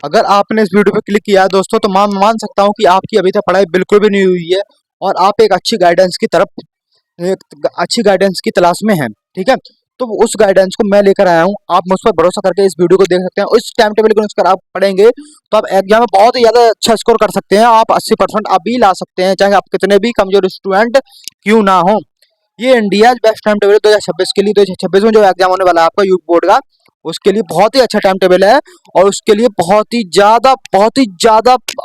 अगर आपने इस वीडियो पे क्लिक किया है दोस्तों, तो मैं मान सकता हूँ कि आपकी अभी तक पढ़ाई बिल्कुल भी नहीं हुई है और आप एक अच्छी गाइडेंस की तरफ, एक अच्छी गाइडेंस की तलाश में हैं। ठीक है, तो उस गाइडेंस को मैं लेकर आया हूँ। आप मुझ पर भरोसा करके इस वीडियो को देख सकते हैं। उस टाइम टेबल को अनुसार आप पढ़ेंगे तो आप एग्जाम में बहुत ही ज्यादा अच्छा स्कोर कर सकते हैं। आप 80% आप भी ला सकते हैं, चाहे आप कितने भी कमजोर स्टूडेंट क्यों ना हो। ये इंडिया बेस्ट टाइम टेबल 2026 के लिए, 2026 में जो एग्जाम होने वाला है आपका यूपी बोर्ड का, उसके लिए बहुत ही अच्छा टाइम टेबल है। और उसके लिए बहुत ही ज्यादा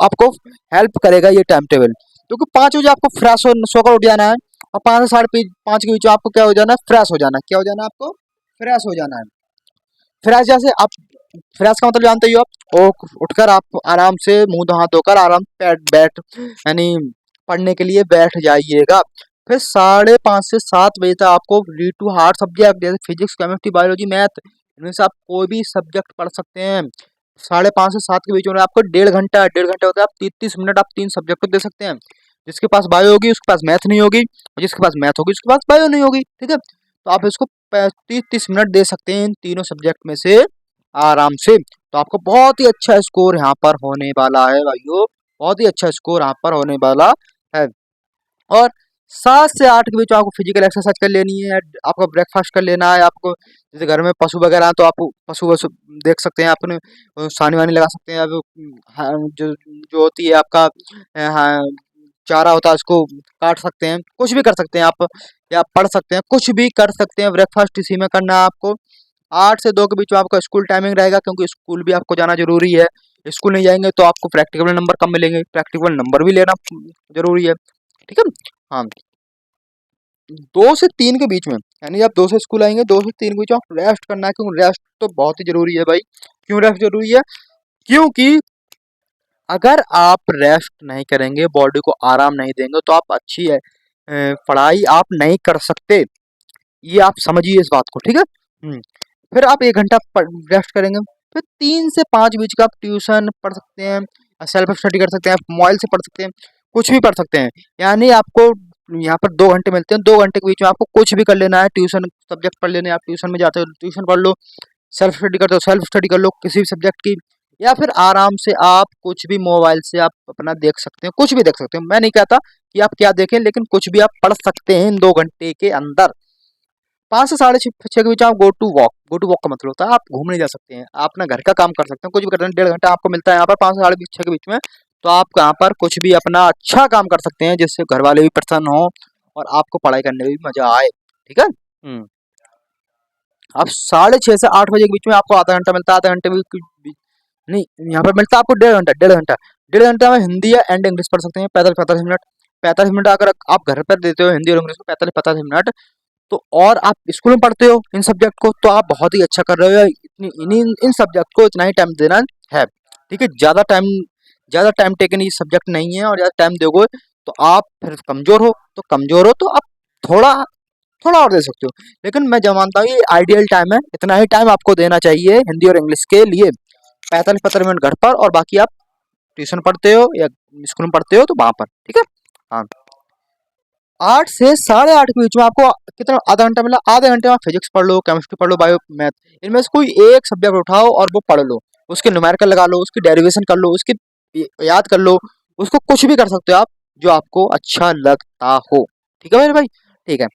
आपको हेल्प करेगा ये टाइम टेबल। क्योंकि 5 बजे आपको फ्रेश हो सोकर उठ जाना है और 5 से 5:30 के बीच में आपको क्या हो जाना है, फ्रेश हो जाना है। क्या हो जाना है आपको? फ्रेश हो जाना है। फ्रेश जैसे आप, फ्रेश का मतलब जानते ही हो आप, उठकर आप आराम से मुंह हाथ धोकर आराम से बैठ यानी पढ़ने के लिए बैठ जाइएगा। फिर 5:30 से 7 बजे तक आपको रीड टू हार्ड सब्जेक्ट जैसे फिजिक्स, केमिस्ट्री, बायोलॉजी, मैथ, इनमें से आप कोई भी सब्जेक्ट पढ़ सकते हैं। 5:30 से 7 के बीच में आपको 1.5 घंटा, 1.5 घंटे होता है, आप 30-30 मिनट आप 3 सब्जेक्ट को दे सकते हैं। जिसके पास बायो होगी उसके पास मैथ नहीं होगी, और जिसके पास मैथ होगी उसके पास बायो नहीं होगी। ठीक है, तो आप इसको 30-30 मिनट दे सकते हैं इन तीनों सब्जेक्ट में से आराम से। तो आपको बहुत ही अच्छा स्कोर यहाँ पर होने वाला है भाइयों, बहुत ही अच्छा स्कोर यहाँ पर होने वाला है। और 7 से 8 के बीच में आपको फिजिकल एक्सरसाइज कर लेनी है, आपको ब्रेकफास्ट कर लेना है। आपको जैसे घर में पशु वगैरह हैं तो आप पशु वशु देख सकते हैं, अपने सानी वानी लगा सकते हैं। अब हाँ, जो जो होती है आपका हाँ, चारा होता है उसको काट सकते हैं, कुछ भी कर सकते हैं आप, या पढ़ सकते हैं, कुछ भी कर सकते हैं। ब्रेकफास्ट इसी में करना है आपको। 8 से 2 के बीच में आपका स्कूल टाइमिंग रहेगा, क्योंकि स्कूल भी आपको जाना जरूरी है। स्कूल नहीं जाएंगे तो आपको प्रैक्टिकल नंबर कम मिलेंगे, प्रैक्टिकल नंबर भी लेना जरूरी है। ठीक है। हाँ, 2 से 3 के बीच में, यानी आप 2 से स्कूल आएंगे, 2 से 3 के बीच में आप रेस्ट करना है, क्योंकि रेस्ट तो बहुत ही जरूरी है भाई। क्यों रेस्ट जरूरी है? क्योंकि अगर आप रेस्ट नहीं करेंगे, बॉडी को आराम नहीं देंगे, तो आप अच्छी पढ़ाई आप नहीं कर सकते। ये आप समझिए इस बात को। ठीक है। फिर आप 1 घंटा रेस्ट करेंगे। फिर 3 से 5 बीच का आप ट्यूशन पढ़ सकते हैं, सेल्फ स्टडी कर सकते हैं, आप मोबाइल से पढ़ सकते हैं, कुछ भी पढ़ सकते हैं। यानी आपको यहाँ पर 2 घंटे मिलते हैं, 2 घंटे के बीच में आपको कुछ भी कर लेना है। ट्यूशन सब्जेक्ट पढ़ लेने हैं, आप ट्यूशन में जाते हो ट्यूशन पढ़ लो, सेल्फ स्टडी करते हो सेल्फ स्टडी कर लो किसी भी सब्जेक्ट की, या फिर आराम से आप कुछ भी मोबाइल से आप अपना देख सकते हैं, कुछ भी देख सकते हैं। मैं नहीं कहता कि आप क्या देखें, लेकिन कुछ भी आप पढ़ सकते हैं इन 2 घंटे के अंदर। 5 से 6:30 के बीच आप गो टू वॉक का मतलब होता है आप घूमने जा सकते हैं, आप अपना घर का काम कर सकते हैं, कुछ भी कर सकते हैं। 1.5 घंटा आपको मिलता है यहाँ पर 5 से 6:30 के बीच में, तो आप यहाँ पर कुछ भी अपना अच्छा काम कर सकते हैं, जिससे घर वाले भी प्रसन्न हो और आपको पढ़ाई करने में भी मजा आए। ठीक है। अब 6:30 से 8 बजे के बीच में आपको आधा घंटा मिलता है, आधा घंटे में नहीं, यहाँ पर मिलता है आपको 1.5 घंटा, 1.5 घंटा। 1.5 घंटा में हिंदी या एंड इंग्लिश पढ़ सकते हैं, 45-45 मिनट। 45 मिनट अगर आप घर पर देते हो हिंदी और इंग्लिश को 45-45 मिनट, तो और आप स्कूल में पढ़ते हो इन सब्जेक्ट को, तो आप बहुत ही अच्छा कर रहे हो। इतनी इन सब्जेक्ट को इतना ही टाइम देना है। ठीक है, ज़्यादा टाइम टेकन ये सब्जेक्ट नहीं है, और ज़्यादा टाइम दोगे तो आप फिर कमजोर हो तो आप थोड़ा थोड़ा और दे सकते हो। लेकिन मैं जो मानता हूँ ये आइडियल टाइम है, इतना ही टाइम आपको देना चाहिए हिंदी और इंग्लिश के लिए। 45-45 मिनट घर पर, और बाकी आप ट्यूशन पढ़ते हो या स्कूल में पढ़ते हो तो वहां पर। ठीक है। हाँ, 8 से 8:30 के बीच में आपको कितना आधा घंटा मिला, आधे घंटे में फिजिक्स पढ़ लो, केमिस्ट्री पढ़ लो, बायो, मैथ, इनमें से कोई एक सब्जेक्ट उठाओ और वो पढ़ लो। उसके न्यूमेरिकल लगा लो, उसकी डेरिवेशन कर लो, उसकी याद कर लो, उसको कुछ भी कर सकते हो आप जो आपको अच्छा लगता हो। ठीक है मेरे भाई। ठीक है।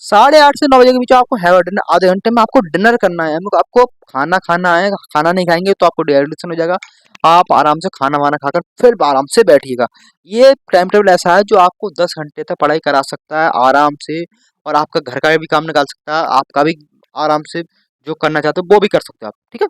8:30 से 9 बजे के बीच में आपको हैव डिनर, आधे घंटे में आपको डिनर करना है, आपको खाना खाना है। खाना नहीं खाएंगे तो आपको डिहाइड्रेशन हो जाएगा। आप आराम से खाना वाना खाकर फिर आराम से बैठिएगा। ये टाइम टेबल ऐसा है जो आपको 10 घंटे तक पढ़ाई करा सकता है आराम से, और आपका घर का भी काम निकाल सकता है, आपका भी आराम से जो करना चाहते हो वो भी कर सकते हो आप। ठीक है।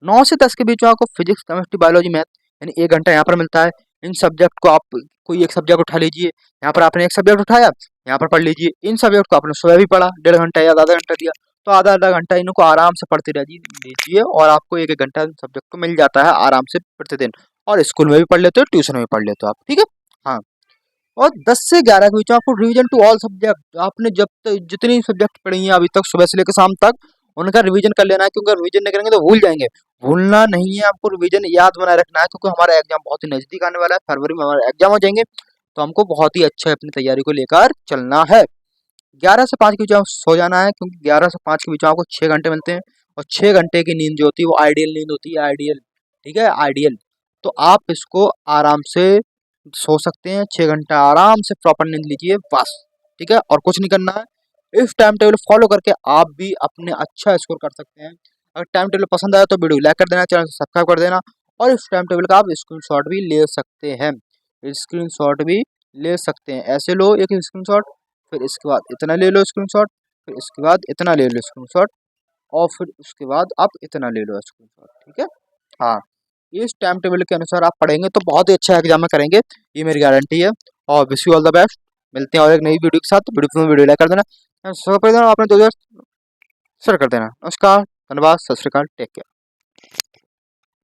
9 से 10 के बीच में आपको फिजिक्स, केमिस्ट्री, बायोलॉजी, मैथ, यानी 1 घंटा यहाँ पर मिलता है। इन सब्जेक्ट को आप कोई एक सब्जेक्ट उठा लीजिए, यहाँ पर आपने एक सब्जेक्ट उठाया, यहाँ पर पढ़ लीजिए। इन सब्जेक्ट को आपने सुबह भी पढ़ा, 1.5 घंटा या आधा घंटा दिया, तो आधा आधा घंटा इनको आराम से पढ़ते लीजिए, और आपको 1 1 घंटा सब्जेक्ट को मिल जाता है आराम से प्रतिदिन। और स्कूल में भी पढ़ लेते हो, ट्यूशन में भी पढ़ लेते हो आप। ठीक है। हाँ, और 10 से 11 के बीच में आपको रिवीजन टू ऑल सब्जेक्ट, आपने जब तक जितनी सब्जेक्ट पढ़ी हैं अभी तक सुबह से लेकर शाम तक, उनका रिवीजन कर लेना है, क्योंकि रिवीजन नहीं करेंगे तो भूल जाएंगे। भूलना नहीं है आपको, रिवीजन याद बनाए रखना है, क्योंकि हमारा एग्जाम बहुत ही नजदीक आने वाला है, फरवरी में हमारा एग्जाम हो जाएंगे। तो हमको बहुत ही अच्छा अपनी तैयारी को लेकर चलना है। 11 से 5 के बीच में सो जाना है, क्योंकि 11 से 5 के बीच में आपको 6 घंटे मिलते हैं, और 6 घंटे की नींद जो होती है वो आइडियल नींद होती है, आइडियल। ठीक है, आइडियल। तो आप इसको आराम से सो सकते हैं, 6 घंटा आराम से प्रॉपर नींद लीजिए बस, ठीक है, और कुछ नहीं करना है। इस टाइम टेबल फॉलो करके आप भी अपने अच्छा स्कोर कर सकते हैं। अगर टाइम टेबल पसंद आया तो वीडियो लाइक कर देना, चैनल को सब्सक्राइब कर देना, और इस टाइम टेबल का आप स्क्रीनशॉट भी ले सकते हैं, स्क्रीनशॉट भी ले सकते हैं। ऐसे लो एक स्क्रीनशॉट, फिर इसके बाद इतना ले लो स्क्रीनशॉट, फिर इसके बाद इतना ले लो स्क्रीनशॉट, और फिर उसके बाद आप इतना ले लो स्क्रीनशॉट, ठीक है। हाँ, इस टाइम टेबल के अनुसार आप पढ़ेंगे तो बहुत ही अच्छा एग्जाम में करेंगे, ये मेरी गारंटी है। और wish you all the best. मिलते हैं और एक नई वीडियो के साथ। वीडियो लाइक कर देना, सब्सक्राइब कर देना, अपने दोस्त शेयर कर देना। नमस्कार, धन्यवाद, सत श्री अकाल, टेक केयर।